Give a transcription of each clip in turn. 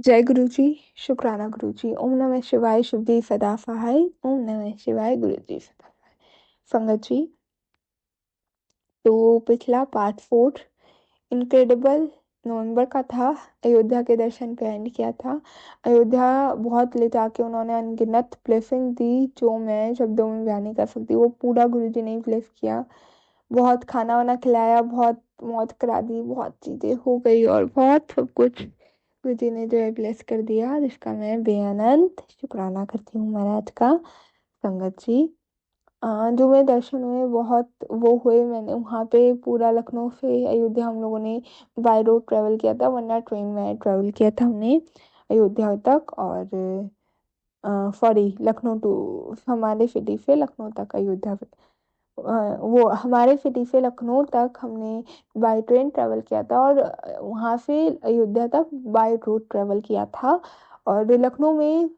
जय गुरु जी। शुक्राना गुरु जी। ओम नमः शिवाय। शुभ दी सदा सहाय। ओम नमः शिवाय। गुरु जी सदा सहाय। संगत जी, तो पिछला पार्ट 4 इनक्रेडिबल नवंबर का था। अयोध्या के दर्शन पे एंड किया था। अयोध्या बहुत ले जाके उन्होंने अनगिनत ब्लेसिंग दी जो मैं शब्दों में बयान नहीं कर सकती। वो पूरा गुरु जी ने ही ब्लेस किया। बहुत खाना वाना खिलाया, बहुत मौत करा दी, बहुत चीजें हो गई और बहुत सब कुछ गुरु जी ने जो है ब्लेस कर दिया, जिसका मैं बेअनंत शुक्राना करती हूँ महाराज का। संगत जी, जो मेरे दर्शन हुए बहुत वो हुए। मैंने वहाँ पे पूरा लखनऊ से अयोध्या हम लोगों ने बाय रोड ट्रेवल किया था, वरना ट्रेन में ट्रेवल किया था हमने अयोध्या तक। और सॉरी, लखनऊ टू हमारे सिटी से लखनऊ तक अयोध्या वो हमारे सिटी से लखनऊ तक हमने बाय ट्रेन ट्रेवल किया था, और वहाँ से अयोध्या तक बाय रोड ट्रेवल किया था। और लखनऊ में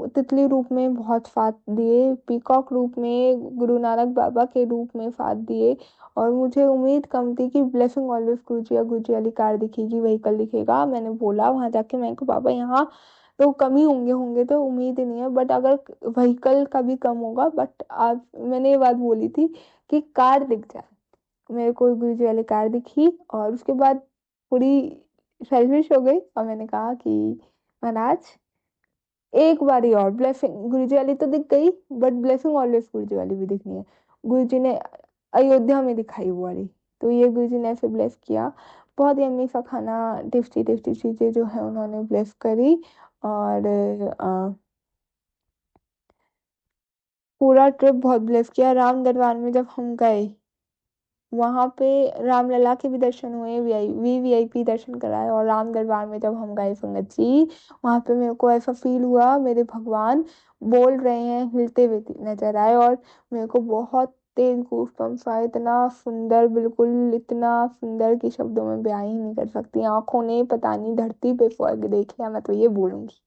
तितली रूप में बहुत साथ दिए, पीकॉक रूप में, गुरु नानक बाबा के रूप में साथ दिए। और मुझे उम्मीद कम थी कि ब्लेसिंग ऑलवेज गुरु जी या गुरु जी वाली कार दिखेगी, व्हीकल दिखेगा। मैंने बोला वहां जाके, मैं को बाबा यहाँ तो कम ही होंगे होंगे तो उम्मीद ही नहीं है, बट अगर व्हीकल का भी कम होगा, बट आप मैंने ये बात बोली थी कि कार दिख जाए। मेरे को गुरुजी वाली कार दिखी और उसके बाद पूरी सेल्फिश हो गई और मैंने कहा कि महाराज, एक बारी और ब्लेसिंग गुरुजी वाली तो दिख गई, बट ब्लेसिंग ऑलवेज गुरुजी वाली भी दिखनी है। गुरुजी ने अयोध्या में दिखाई वो वाली, तो ये गुरुजी ने ऐसे ब्लेस किया। बहुत यम्मी सा खाना, टेस्टी टेस्टी चीजें जो है उन्होंने ब्लेस करी। और पूरा ट्रिप बहुत ब्लेस किया। राम दरबार में जब हम गए, वहां पे रामलला के भी दर्शन हुए, वीवीआईपी दर्शन कराए। और राम दरबार में जब हम गए संगत जी, वहां पे मेरे को ऐसा फील हुआ मेरे भगवान बोल रहे हैं, हिलते हुए नजर आए। और मेरे को बहुत तेज गूज़बम्प्स आए। इतना सुंदर, बिल्कुल इतना सुंदर कि शब्दों में बयान ही नहीं कर सकती। आंखों ने पता नहीं धरती पे स्वर्ग देख लिया, मैं तो ये बोलूंगी।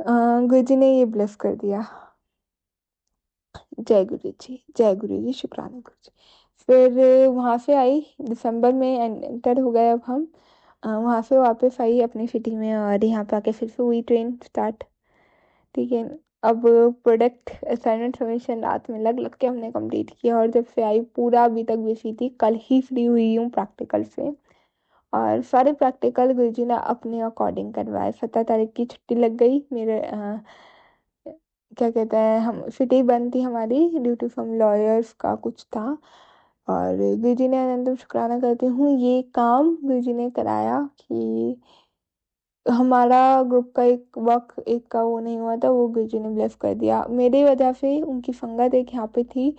गुरु जी ने ये ब्लेस कर दिया। जय गुरु जी, जय गुरु जी। शुक्राना गुरु जी। फिर वहां से आई, दिसंबर में एंटर हो गए अब हम। वहां से वापस आई अपनी सिटी में, और यहाँ पे आके फिर से हुई ट्रेन स्टार्ट। ठीक है। अब प्रोडक्ट असाइनमेंट सबमिशन रात में लग लग के हमने कंप्लीट किया, और जब से आई पूरा अभी तक बिजी थी। कल ही फ्री हुई हूँ प्रैक्टिकल से। और सारे प्रैक्टिकल गुरुजी ने अपने अकॉर्डिंग करवाए। 17 तारीख की छुट्टी लग गई मेरे। क्या कहते हैं, हम सिटी बंद थी हमारी ड्यू टू सम लॉयर्स का कुछ था। और गुरुजी ने अनंत शुक्राना करती हूँ, ये काम गुरुजी ने कराया कि हमारा ग्रुप का एक वक्त एक का वो नहीं हुआ था, वो गुरुजी ने ब्लेस कर दिया मेरी वजह से। उनकी संगत एक यहाँ पे थी,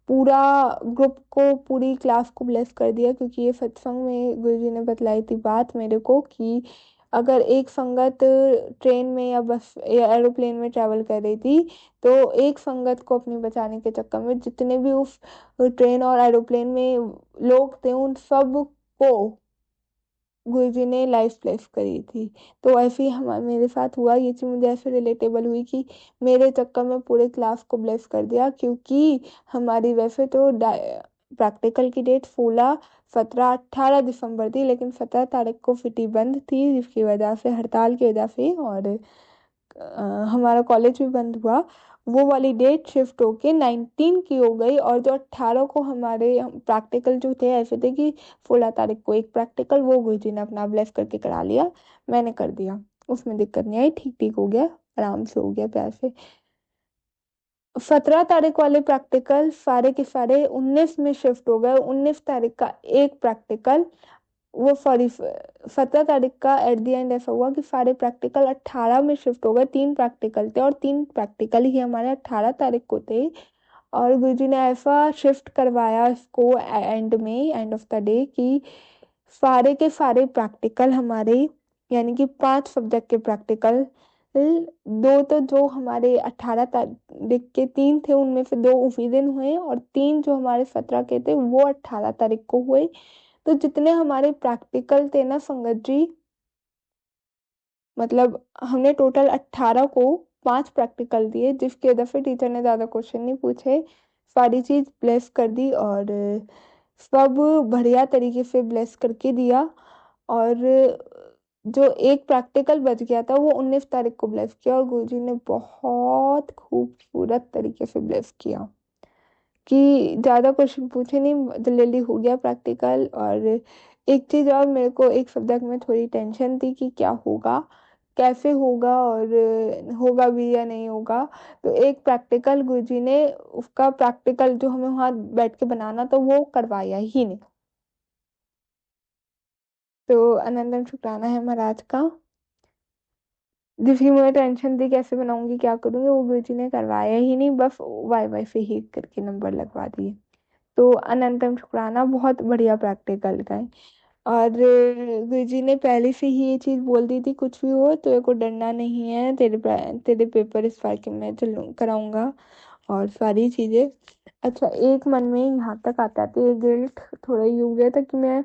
पूरा ग्रुप को, पूरी क्लास को ब्लेस कर दिया। क्योंकि ये सत्संग में गुरुजी ने बतलाई थी बात मेरे को कि अगर एक संगत ट्रेन में या बस या एरोप्लेन में ट्रैवल कर रही थी, तो एक संगत को अपनी बचाने के चक्कर में जितने भी उस ट्रेन और एरोप्लेन में लोग थे, उन सब को गुरुजी ने लाइफ ब्लेस करी थी। तो ऐसे ही हम मेरे साथ हुआ। ये चीज मुझे ऐसे रिलेटेबल हुई कि मेरे चक्कर में पूरे क्लास को ब्लेस कर दिया। क्योंकि हमारी वैसे तो प्रैक्टिकल की डेट 16, 17, 18 दिसंबर थी, लेकिन 17 तारीख को सिटी बंद थी, जिसकी वजह से, हड़ताल की वजह से। और हमारा कॉलेज भी बंद हुआ। वो वाली डेट शिफ्ट होके 19 की हो गई। और जो 18 को हमारे प्रैक्टिकल जो थे, ऐसे थे कि 16 तारीख को एक प्रैक्टिकल, वो गुरुजी ने अपना ब्लेस करके करा लिया। मैंने कर दिया, उसमें दिक्कत नहीं आई, ठीक ठीक हो गया, आराम से हो गया प्यार से। 17 तारीख वाले प्रैक्टिकल सारे के सारे 19 में शिफ्ट हो गए। 19 तारीख का एक प्रैक्टिकल, वो सॉरी, 17 तारीख का एट द एंड ऐसा हुआ कि सारे प्रैक्टिकल 18 में शिफ्ट हो गए। 3 प्रैक्टिकल थे और 3 प्रैक्टिकल ही हमारे 18 तारीख को थे। और गुरुजी ने ऐसा शिफ्ट करवाया इसको एंड में, एंड ऑफ द डे, कि सारे के सारे प्रैक्टिकल हमारे, यानी कि 5 सब्जेक्ट के प्रैक्टिकल, दो तो जो हमारे 18 तारीख के 3 थे, उनमें से 2 उसी दिन हुए, और 3 जो हमारे 17 के थे वो 18 तारीख को हुए। तो जितने हमारे प्रैक्टिकल थे ना संगत जी, मतलब हमने टोटल 18 को 5 प्रैक्टिकल दिए, जिसकी वजह से टीचर ने ज्यादा क्वेश्चन नहीं पूछे, सारी चीज ब्लेस कर दी। और सब बढ़िया तरीके से ब्लेस करके दिया। और जो एक प्रैक्टिकल बच गया था वो 19 तारीख को ब्लेफ किया, और गुरुजी ने बहुत खूबसूरत तरीके से ब्लेफ किया कि ज्यादा क्वेश्चन पूछे नहीं, जल्दी हो गया प्रैक्टिकल। और एक चीज और, मेरे को एक सब्जेक्ट में थोड़ी टेंशन थी कि क्या होगा, कैसे होगा, और होगा भी या नहीं होगा। तो एक प्रैक्टिकल गुरुजी ने, उसका प्रैक्टिकल जो हमें वहां बैठ के बनाना, तो वो करवाया ही नहीं। तो अनंतम शुक्राना है महाराज का, जिसकी मुझे टेंशन थी कैसे बनाऊंगी क्या करूंगी, वो गुरुजी ने करवाया ही नहीं, बस वाई वाई से ही करके नंबर लगवा दिए। तो अनंतम शुक्राना, बहुत बढ़िया प्रैक्टिकल का है। और गुरुजी ने पहले से ही ये चीज बोल दी थी, कुछ भी हो तेरे को डरना नहीं है, तेरे पेपर इस बार के मैं चलूँ कराऊंगा, और सारी चीजें। अच्छा, एक मन में यहाँ तक आता था ये गिल्ट थोड़ा ही हो गया था कि मैं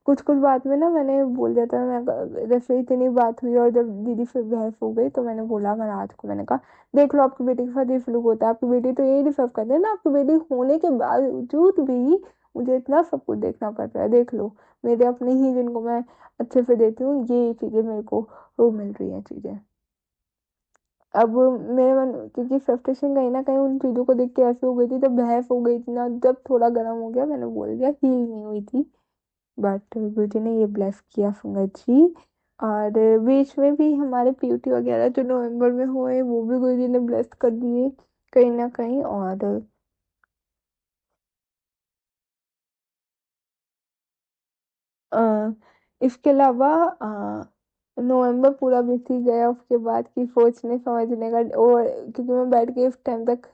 कुछ कुछ बात में ना मैंने बोल दिया था। मैं जैसे इतनी बात हुई और जब दीदी फिर बहस हो गई, तो मैंने बोला महाराज को, मैंने कहा देख लो आपकी बेटी के साथ ये सलूक होता है, आपकी बेटी तो यही डिजर्व करती है ना, आपकी बेटी होने के बावजूद भी मुझे इतना सब कुछ देखना पड़ रहा है, देख लो मेरे अपने ही जिनको मैं अच्छे से देती हूँ, ये चीजें मेरे को वो मिल रही है चीजें। अब मेरे मन, क्योंकि फ्रस्ट्रेशन कहीं ना कहीं उन चीजों को देख के ऐसे हो गई थी, जब बहस हो गई थी ना, जब थोड़ा गर्म हो गया मैंने बोल दिया, हील नहीं हुई थी। बट गुरुजी ने ये ब्लेस किया संगत जी। और बीच में भी हमारे पीयूटी वगैरह जो नवंबर में हुए, वो भी गुरुजी ने ब्लेस कर दिए कहीं ना कहीं। और अ, इसके अलावा नवंबर पूरा बीत ही गया, उसके बाद की सोचने समझने का, और क्योंकि मैं बैठ के उस टाइम तक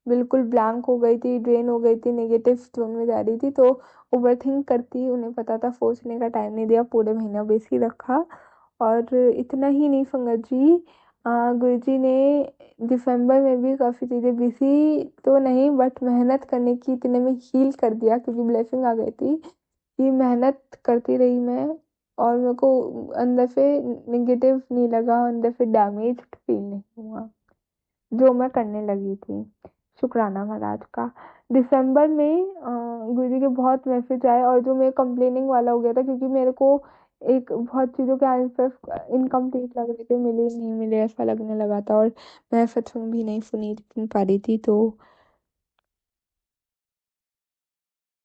बिल्कुल ब्लैंक हो गई थी, ड्रेन हो गई थी, नेगेटिव जोन में जा रही थी, तो ओवर थिंक करती, उन्हें पता था, सोचने का टाइम नहीं दिया, पूरे महीना बेसी रखा। और इतना ही नहीं संगत जी, गुरु जी ने दिसंबर में भी काफ़ी चीज़ें बिजी तो नहीं, बट मेहनत करने की इतने में हील कर दिया, क्योंकि ब्लेसिंग आ गई थी कि मेहनत करती रही मैं, और मेरे को अंदर से निगेटिव नहीं लगा, अंदर से डैमेज फील नहीं हुआ जो मैं करने लगी थी। शुक्राना महाराज का। दिसंबर में गुरु जी के बहुत मैसेज आए, और जो मेरे कंप्लेनिंग वाला हो गया था, क्योंकि मेरे को एक बहुत चीज़ों के आंसर इनकम्प्लीट लग रहे थे, मिले नहीं मिले ऐसा लगने लगा था, और मैं सत्संग भी नहीं सुन पा रही थी। तो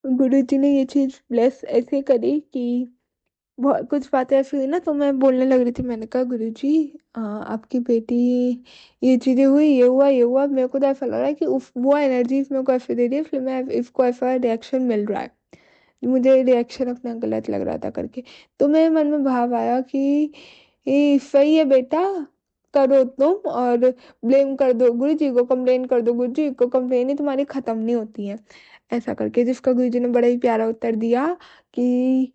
गुरु जी ने ये चीज़ ब्लेस ऐसे करी कि बहुत कुछ बातें ऐसी हुई ना, तो मैं बोलने लग रही थी, मैंने कहा गुरुजी, आपकी बेटी ये चीजें हुई, ये हुआ ये हुआ, मेरे को तो ऐसा लग रहा है कि उफ, वो एनर्जी मेरे को ऐसे दे रही है, फिर मैं इसको ऐसा रिएक्शन मिल रहा है, मुझे रिएक्शन अपना गलत लग रहा था करके। तो मेरे मन में भाव आया कि ये सही है बेटा, करो तुम, और ब्लेम कर दो गुरु जी को, कंप्लेन कर दो गुरु जी को, कंप्लेन ही तुम्हारी खत्म नहीं होती है, ऐसा करके। जिसका गुरु जी ने बड़ा ही प्यारा उत्तर दिया कि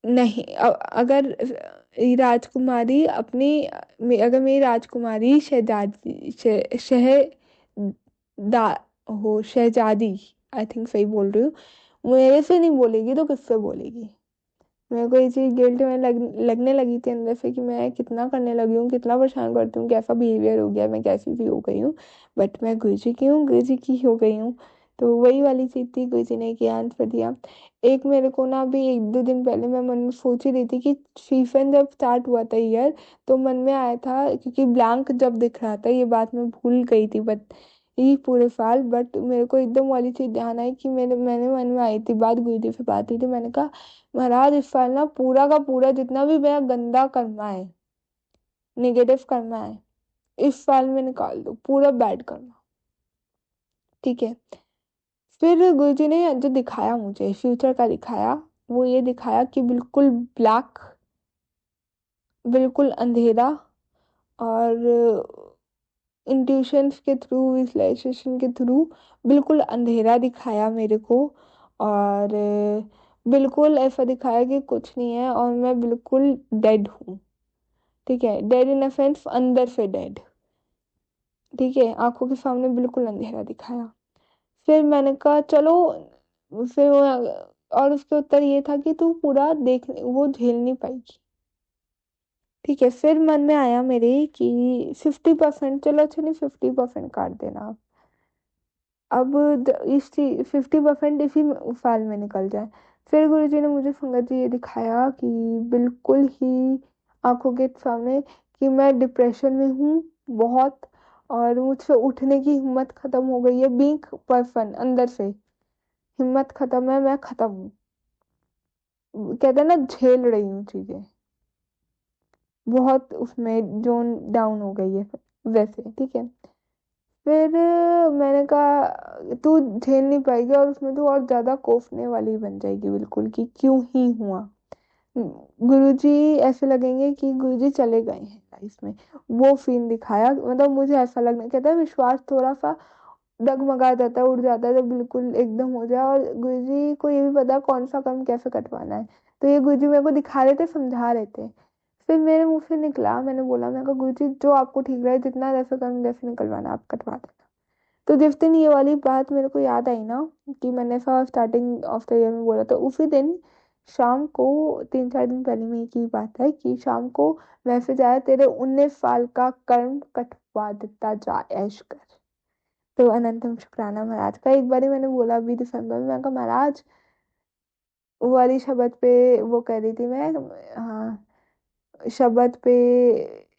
नहीं, अगर राजकुमारी अपनी, अगर मेरी राजकुमारी शहजादी दा हो, शहजादी, आई थिंक सही बोल रही हूँ, मेरे से नहीं बोलेगी तो किससे बोलेगी। मेरे को ये चीज गिल्ट में लगने लगी थी अंदर से कि मैं कितना करने लगी हूँ, कितना परेशान करती हूँ, कैसा बिहेवियर हो गया, मैं कैसी भी हो गई हूँ। बट मैं गुरुजी की हूँ, गुरुजी की हो गई हूँ। तो वही वाली चीज थी, गुरुजी ने किया आंसर दिया। एक मेरे को ना, अभी एक दो दिन पहले मैं मन में सोच ही रही थी कि सीजन जब स्टार्ट हुआ था ईयर, तो मन में आया था, क्योंकि ब्लैंक जब दिख रहा था, ये बात मैं भूल गई थी, बट ये पूरे साल, बट मेरे को एकदम वाली चीज ध्यान आई कि मैंने मन में आई थी बात, गुरुजी से बात हुई थी, मैंने कहा महाराज इस साल ना पूरा का पूरा जितना भी मेरा गंदा कर्मा है, नेगेटिव कर्मा है, इस साल में निकाल दो, पूरा बैड कर्मा। ठीक है। फिर गुरुजी ने जो दिखाया मुझे, फ्यूचर का दिखाया, वो ये दिखाया कि बिल्कुल ब्लैक, बिल्कुल अंधेरा, और इंट्यूशन के थ्रू, विजुअलाइजेशन के थ्रू बिल्कुल अंधेरा दिखाया मेरे को। और बिल्कुल ऐसा दिखाया कि कुछ नहीं है, और मैं बिल्कुल डेड हूँ। ठीक है, डेड इन अ सेंस अंदर से डेड। ठीक है, आंखों के सामने बिल्कुल अंधेरा दिखाया। फिर मैंने कहा चलो, फिर और उसके उत्तर ये था कि तू पूरा देख, वो झेल नहीं पाएगी। ठीक है, फिर मन में आया मेरे कि 50%, चलो अच्छा नहीं, 50% काट देना अब, इस 50% इसी साल में निकल जाए। फिर गुरुजी ने मुझे संगत जी ये दिखाया कि बिल्कुल ही आंखों के सामने कि मैं डिप्रेशन में हूँ बहुत, और मुझसे उठने की हिम्मत खत्म हो गई है, बीइंग पर्सन अंदर से हिम्मत खत्म है, मैं खत्म हूँ, कहते हैं ना झेल रही हूँ चीजें, बहुत उसमें जोन डाउन हो गई है वैसे, ठीक है। फिर मैंने कहा तू झेल नहीं पाएगी और उसमें तू और ज्यादा कोसने वाली बन जाएगी बिल्कुल, कि क्यों ही हुआ। गुरुजी ऐसे लगेंगे कि गुरुजी चले गए हैं लाइफ में, वो सीन दिखाया। मतलब मुझे ऐसा लगने, कहता है विश्वास थोड़ा सा डगमगा जाता है, उड़ जाता है जब बिल्कुल एकदम हो जाए, और गुरुजी को ये भी पता है कौन सा कर्म कैसे कटवाना है। तो ये गुरुजी मेरे को दिखा रहे थे, समझा रहे थे। फिर मेरे मुंह से निकला, मैंने बोला, मैं कहा गुरुजी जो आपको ठीक रहे, जितना जैसे कर्म जैसे निकलवाना आप कटवा देना। तो जिस दिन ये वाली बात मेरे को याद आई ना, कि मैंने ऐसा स्टार्टिंग ऑफ द ईयर में बोला, तो उसी दिन शाम को, 3-4 दिन पहले में की बात है, कि शाम को मैसेज आया, तेरे 19 साल का कर्म कटवा देता जा, ऐश कर। तो अनंतम शुक्राना महाराज का एक बार मैंने बोला अभी दिसंबर में, मैंने कहा महाराज, वो वाली शब्द पे वो कर रही थी मैं, हाँ, शब्द पे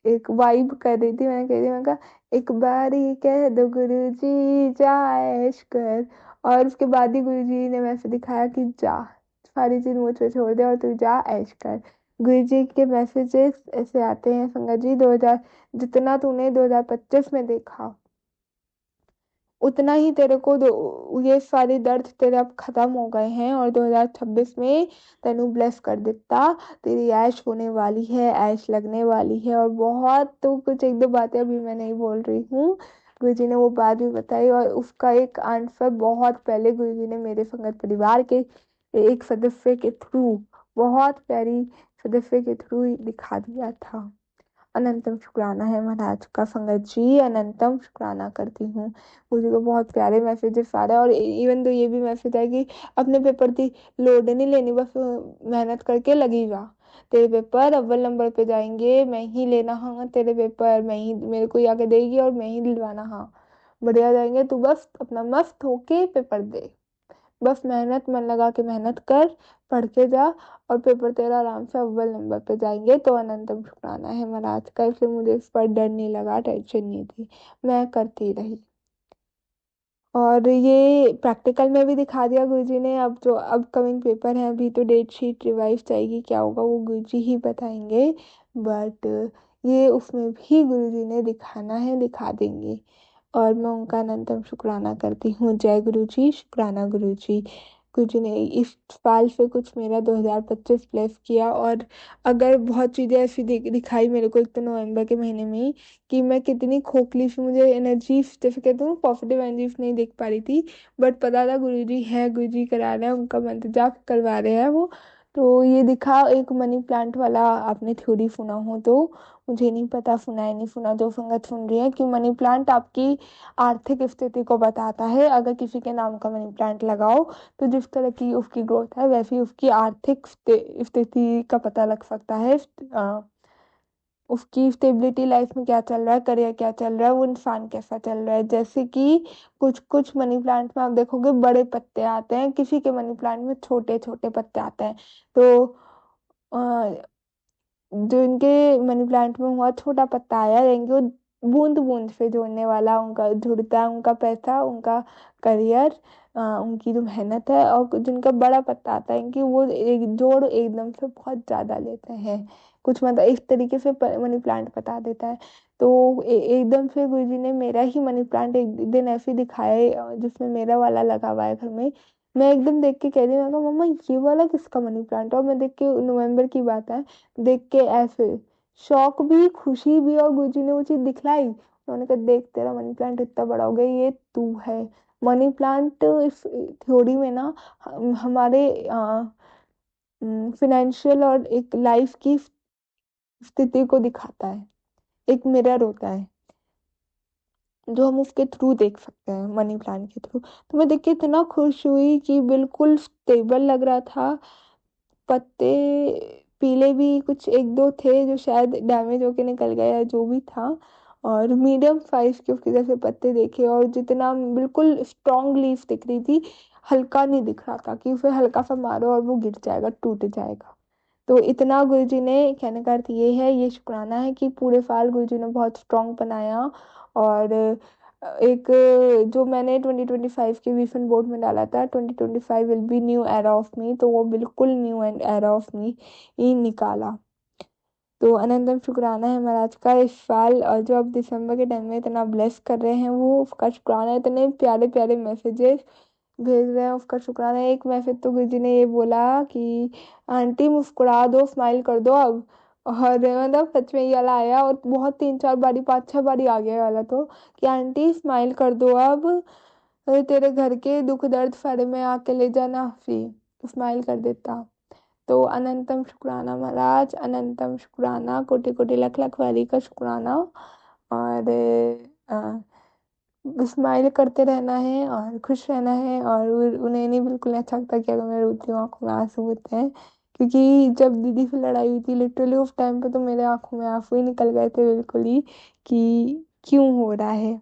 एक वाइब कर रही थी, मैंने कह रही, मैंने कहा एक बार ही कह दो गुरु जी जा ऐश कर। और उसके बाद ही गुरु जी ने वैसे दिखाया कि जा, सारी चीज मुझ पे छोड़ दे और तू जा ऐश कर। गुरु जी के मैसेजेस ऐसे आते हैं, संगत जी, 2000 जितना तूने 2025 में देखा, उतना ही तेरे को ये सारे दर्द तेरे अब खत्म हो गए हैं, और 2026 में तेनू ब्लेस कर देता, तेरी ऐश होने वाली है, ऐश लगने वाली है। और बहुत, तो कुछ एक दो बातें अभी मैं नहीं बोल रही हूँ, गुरुजी ने वो बात भी बताई, और उसका एक आंसर बहुत पहले गुरुजी ने मेरे संगत परिवार के एक सदस्य के थ्रू, बहुत प्यारी सदस्य के थ्रू दिखा दिया था। अनंतम शुक्राना है महाराज का, संगत जी, अनंतम शुक्राना करती हूँ। मुझे तो बहुत प्यारे मैसेजेस आ रहे हैं, और इवन तो ये भी मैसेज है कि अपने पेपर की लोड नहीं लेनी, बस मेहनत करके लगी जा, तेरे पेपर अव्वल नंबर पे जाएंगे, मैं ही लेना, हाँ तेरे पेपर मैं ही, मेरे को आके देगी और मैं ही दिलवाना, हाँ बढ़िया जाएंगे, तू बस अपना मस्त होके पेपर दे, बस मेहनत मन लगा के मेहनत कर, पढ़ के जा, और पेपर तेरा आराम से अव्वल नंबर पे जाएंगे। तो अनंतम शुक्राना है महाराज का, इसलिए मुझे इस पर डर नहीं लगा, टेंशन नहीं थी, मैं करती रही। और ये प्रैक्टिकल में भी दिखा दिया गुरुजी ने, अब जो अपकमिंग पेपर है, अभी तो डेट शीट रिवाइज जाएगी, क्या होगा वो गुरुजी ही बताएंगे, बट ये उसमें भी गुरुजी ने दिखाना है, दिखा देंगे। और मैं उनका अनंतम शुक्राना करती हूँ। जय गुरु जी, शुक्राना गुरु जी। गुरु जी ने इस साल से कुछ मेरा 2025 ब्लेस किया, और अगर बहुत चीज़ें ऐसी दिखाई मेरे को, एक तो नवंबर के महीने में ही, कि मैं कितनी खोखली सी, मुझे एनर्जी, जैसे कहते हूँ पॉजिटिव एनर्जी नहीं देख पा रही थी, बट पता था गुरु जी है, गुरु जी करा रहे हैं, उनका मंत्र जाप करवा रहे हैं वो। तो ये दिखा, एक मनी प्लांट वाला आपने थ्योरी सुना हो तो, मुझे नहीं पता सुना है नहीं सुना, जो संगत सुन रही है, कि मनी प्लांट आपकी आर्थिक स्थिति को बताता है। अगर किसी के नाम का मनी प्लांट लगाओ, तो जिस तरह की उसकी ग्रोथ है, वैसे ही उसकी आर्थिक स्थिति का पता लग सकता है। उसकी स्टेबिलिटी लाइफ में क्या चल रहा है, करियर क्या चल रहा है, वो इंसान कैसा चल रहा है। जैसे कि कुछ कुछ मनी प्लांट में आप देखोगे बड़े पत्ते आते हैं, किसी के मनी प्लांट में छोटे छोटे पत्ते आते हैं। तो जो इनके मनी प्लांट में हुआ, छोटा पत्ता आया, यानी कि वो बूंद बूंद से जोड़ने वाला, उनका जुड़ता है, उनका पैसा, उनका करियर, उनकी जो मेहनत है। और जिनका बड़ा पत्ता आता है कि वो एक जोड़ एकदम से बहुत ज्यादा लेते हैं, कुछ मतलब इस तरीके से मनी प्लांट बता देता है। तो एकदम से गुरुजी ने मेरा ही मनी प्लांट एक दिन ऐसे दिखाया, जिसमें मेरा वाला लगा हुआ है घर में। मैं एकदम देख के कह रही हूँ, मैं कहा, मम्मा ये वाला किसका मनी प्लांट है? और मैं देख के, नवंबर की बात है, देख के ऐसे शौक भी, खुशी भी, और गुरुजी ने वो चीज दिखलाई, उन्होंने कहा देख तेरा मनी प्लांट इतना बड़ा हो गया, ये तू है। मनी प्लांट इस थ्योरी में ना, हमारे फिनेंशियल और एक लाइफ की स्थिति को दिखाता है, एक मिरर होता है, जो हम उसके थ्रू देख सकते हैं, मनी प्लांट के थ्रू। तो मैं देख के इतना खुश हुई कि बिल्कुल स्टेबल लग रहा था। पत्ते पीले भी कुछ एक दो थे, जो शायद डैमेज होके निकल गए या जो भी था, और मीडियम साइज के उसके जैसे पत्ते देखे, और जितना बिल्कुल स्ट्रॉन्ग लीफ दिख रही थी। हल्का नहीं दिख रहा था, कि उसे हल्का सा मारो और वो गिर जाएगा, टूट जाएगा। तो इतना गुरुजी ने, कहने का अर्थ ये है, ये शुक्राना है कि पूरे साल गुरुजी ने बहुत स्ट्रांग बनाया। और एक जो मैंने 2025 के विजन बोर्ड में डाला था, 2025 will be new era of me, तो वो बिल्कुल न्यू एरा ऑफ मी ही निकाला। तो अनंतम शुक्राना है महाराज का इस साल, और जो अब दिसंबर के टाइम में इतना ब्लेस कर रहे हैं, वो उसका शुक्राना है। इतने प्यारे प्यारे मैसेजेस भेज रहे हैं, उसका शुक्राना है। एक मैसेज तो गुरु जी ने ये बोला कि आंटी मुस्कुरा दो, स्माइल कर दो अब। और मतलब सच में ये वाला आया, और बहुत 3 4 बारी, 5 6 बारी आ गया ये वाला तो, कि आंटी स्माइल कर दो अब, तेरे घर के दुख दर्द सारे में आके ले जाना फ्री, स्माइल कर देता। तो अनंतम शुक्राना महाराज, अनंतम शुक्राना, कोटि कोटि लख लख वाली का शुक्राना। और स्माइल करते रहना है और खुश रहना है। और उन्हें नहीं बिल्कुल अच्छा लगता कि अगर मैं रोती हूँ आंखों में आंसू होते हैं, क्योंकि जब दीदी से लड़ाई हुई थी लिटरली उस टाइम पे तो मेरे आंखों में आंसू ही निकल गए थे बिल्कुल ही, कि क्यों हो रहा है।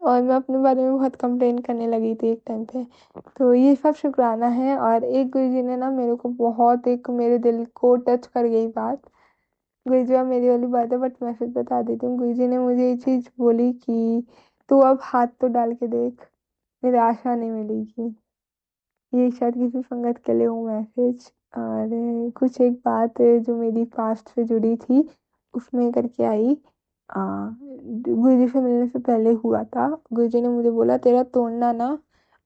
और मैं अपने बारे में बहुत कंप्लेन करने लगी थी एक टाइम पे। तो ये सब शुक्राना है। और एक गुरुजी ने ना मेरे को बहुत, एक मेरे दिल को टच कर गई बात। गुरुजी, अब मेरी वाली बात है बट मैं फिर बता देती हूँ। गुरुजी ने मुझे ये चीज बोली कि तू अब हाथ तो डाल के देख, निराशा नहीं मिलेगी। ये शायद किसी संगत के लिए हो मैसेज। और कुछ एक बात जो मेरी पास्ट से जुड़ी थी उसमें करके आई। गुरुजी से मिलने से पहले हुआ था। गुरुजी ने मुझे बोला तेरा तोड़ना ना,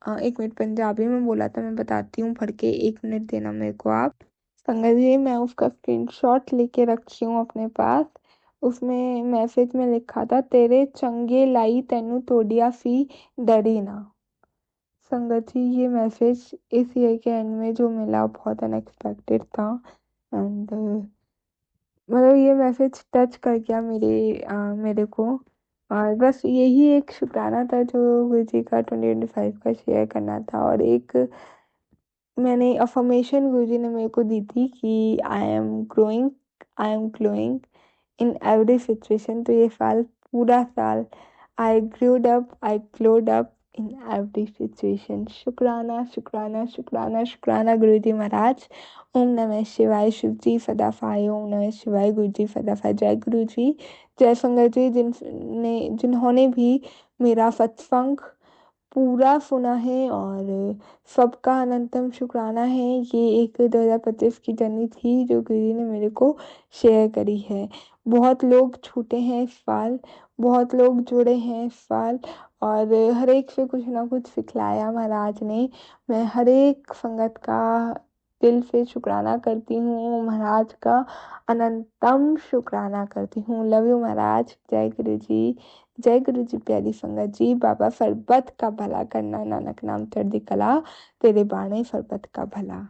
1 मिनट पंजाबी में बोला था, मैं बताती हूँ पढ़ के, 1 मिनट देना मेरे को आप। संगत जी, मैं उसका स्क्रीनशॉट लेके रखी हूँ अपने पास। उसमें मैसेज में लिखा था, तेरे चंगे लाई तेनू तोड़िया सी, डरी ना। संगत जी, ये मैसेज इस ईयर के एंड में जो मिला बहुत अनएक्सपेक्टेड था। एंड मतलब ये मैसेज टच कर गया मेरे को। और बस यही एक शुक्राना था जो गुरु जी का 2025 का शेयर करना था। और एक मैंने अफर्मेशन गुरुजी ने मेरे को दी थी कि I am growing, I am glowing in every situation. तो ये साल, पूरा साल, I growed up, I glowed up in every situation. शुक्राना शुक्राना शुक्राना शुक्राना गुरु जी महाराज। ओम नमः शिवाय। शिव जी सदाफाय। ओम नमः शिवाय। गुरु जी सदाफाय। जय गुरु जी। जय संगत जी, जिन्होंने भी मेरा सत्संग पूरा सुना है। और सबका अनंतम शुक्राना है। ये एक 2025 की जर्नी थी जो गुरु जी ने मेरे को शेयर करी है। बहुत लोग छूटे हैं इस साल, बहुत लोग जुड़े हैं इस साल, और हर एक से कुछ ना कुछ सिखलाया महाराज ने। मैं हर एक संगत का दिल से शुक्राना करती हूँ, महाराज का अनंतम शुक्राना करती हूँ। लव यू महाराज। जय गुरु जी। जय गुरु जी। प्यारी संगत जी, बाबा सरबत का भला करना, नानक नाम चढ़दी कला, तेरे बाणे सरबत का भला।